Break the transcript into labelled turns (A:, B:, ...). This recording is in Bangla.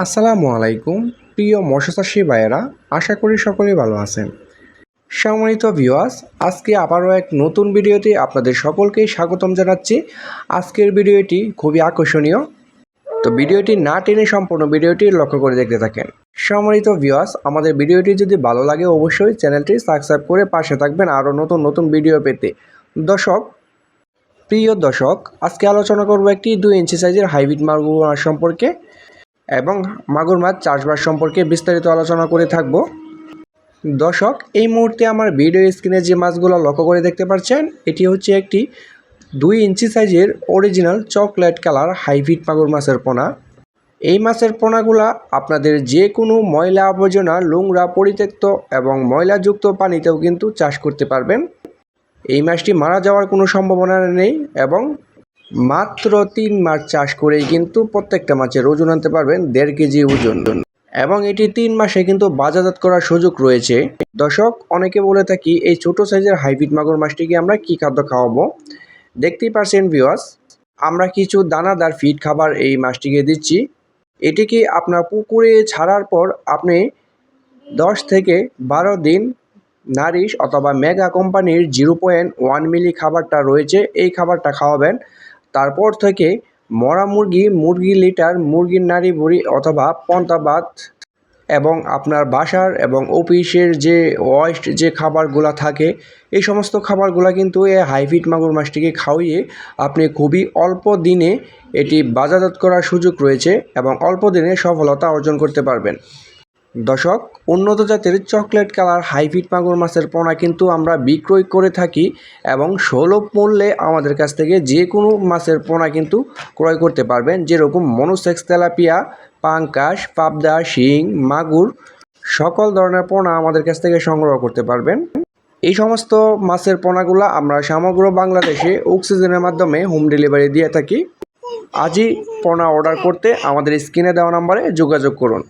A: আসসালামু আলাইকুম প্রিয় মৎস্যচাষী ভাইয়েরা, আশা করি সকলেই ভালো আছেন। সম্মানিত ভিউয়ার্স, আজকে আবারও এক নতুন ভিডিওতে আপনাদের সকলকেই স্বাগতম জানাচ্ছি। আজকের ভিডিওটি খুবই আকর্ষণীয়, তো ভিডিওটি না টেনে সম্পূর্ণ ভিডিওটি লক্ষ্য করে দেখতে থাকেন। সম্মানিত ভিউয়ার্স, আমাদের ভিডিওটি যদি ভালো লাগে অবশ্যই চ্যানেলটি সাবস্ক্রাইব করে পাশে থাকবেন আরও নতুন নতুন ভিডিও পেতে। প্রিয় দর্শক, আজকে আলোচনা করব একটি 2 ইঞ্চি সাইজের হাইব্রিড মাগুর মাছ সম্পর্কে এবং মাগুর মাছ চাষবাস সম্পর্কে বিস্তারিত আলোচনা করে থাকব। দর্শক, এই মুহূর্তে আমার ভিডিও স্ক্রিনে যে মাছগুলো লক্ষ্য করে দেখতে পাচ্ছেন, এটি হচ্ছে একটি 2 ইঞ্চি সাইজের অরিজিনাল চকলেট কালার হাইব্রিড মাগুর মাছের পোনা। এই মাছের পোনাগুলা আপনাদের যে কোনো ময়লা আবর্জনা, নোংরা, পরিত্যক্ত এবং ময়লাযুক্ত পানিতেও কিন্তু চাষ করতে পারবেন। এই মাছটি মারা যাওয়ার কোনো সম্ভাবনা নেই এবং মাত্র 3 মাস চাষ করেই কিন্তু প্রত্যেকটা মাছের ওজন আনতে পারবেন 1.5 কেজি ওজন, এবং এটি 3 মাসে কিন্তু বাজারজাত করার সুযোগ রয়েছে। দর্শক, অনেকে বলে থাকি এই ছোট সাইজের হাইব্রিড মাগুর মাছটিকে আমরা কি খাদ্য খাওয়াবো। দেখতেই পারছেন ভিউয়ার্স, আমরা কিছু দানাদার ফিড খাবার এই মাছটিকে দিচ্ছি। এটিকে আপনার পুকুরে ছাড়ার পর আপনি 10 থেকে 12 দিন নারিশ অথবা মেগা কোম্পানির 0.1 মিলি খাবারটা রয়েছে, এই খাবারটা খাওয়াবেন। তারপর থেকে মরা মুরগি লিটার, মুরগির নাড়ি ভুড়ি অথবা পন্তা ভাত এবং আপনার বাসার এবং অফিসের যে ওয়েস্ট যে খাবারগুলো থাকে, এই সমস্ত খাবারগুলো কিন্তু এই হাইব্রিড মাগুর মাছটিকে খাওয়িয়ে আপনি খুবই অল্প দিনে এটি বাজারজাত করার সুযোগ রয়েছে এবং অল্প দিনে সফলতা অর্জন করতে পারবেন। দর্শক, উন্নত জাতের চকলেট কালার হাইব্রিড মাগুর মাছের পোনা কিন্তু আমরা বিক্রয় করে থাকি এবং সুলভ মূল্যে আমাদের কাছ থেকে যে কোনো মাছের পোনা কিন্তু ক্রয় করতে পারবেন। যেরকম মনোসেক্স, তেলাপিয়া, পাঙ্কাশ, পাবদা, শিং, মাগুর, সকল ধরনের পোনা আমাদের কাছ থেকে সংগ্রহ করতে পারবেন। এই সমস্ত মাছের পোনাগুলো আমরা সমগ্র বাংলাদেশে অক্সিজেনের মাধ্যমে হোম ডেলিভারি দিয়ে থাকি। আজই পোনা অর্ডার করতে আমাদের স্ক্রিনে দেওয়া নাম্বারে যোগাযোগ করুন।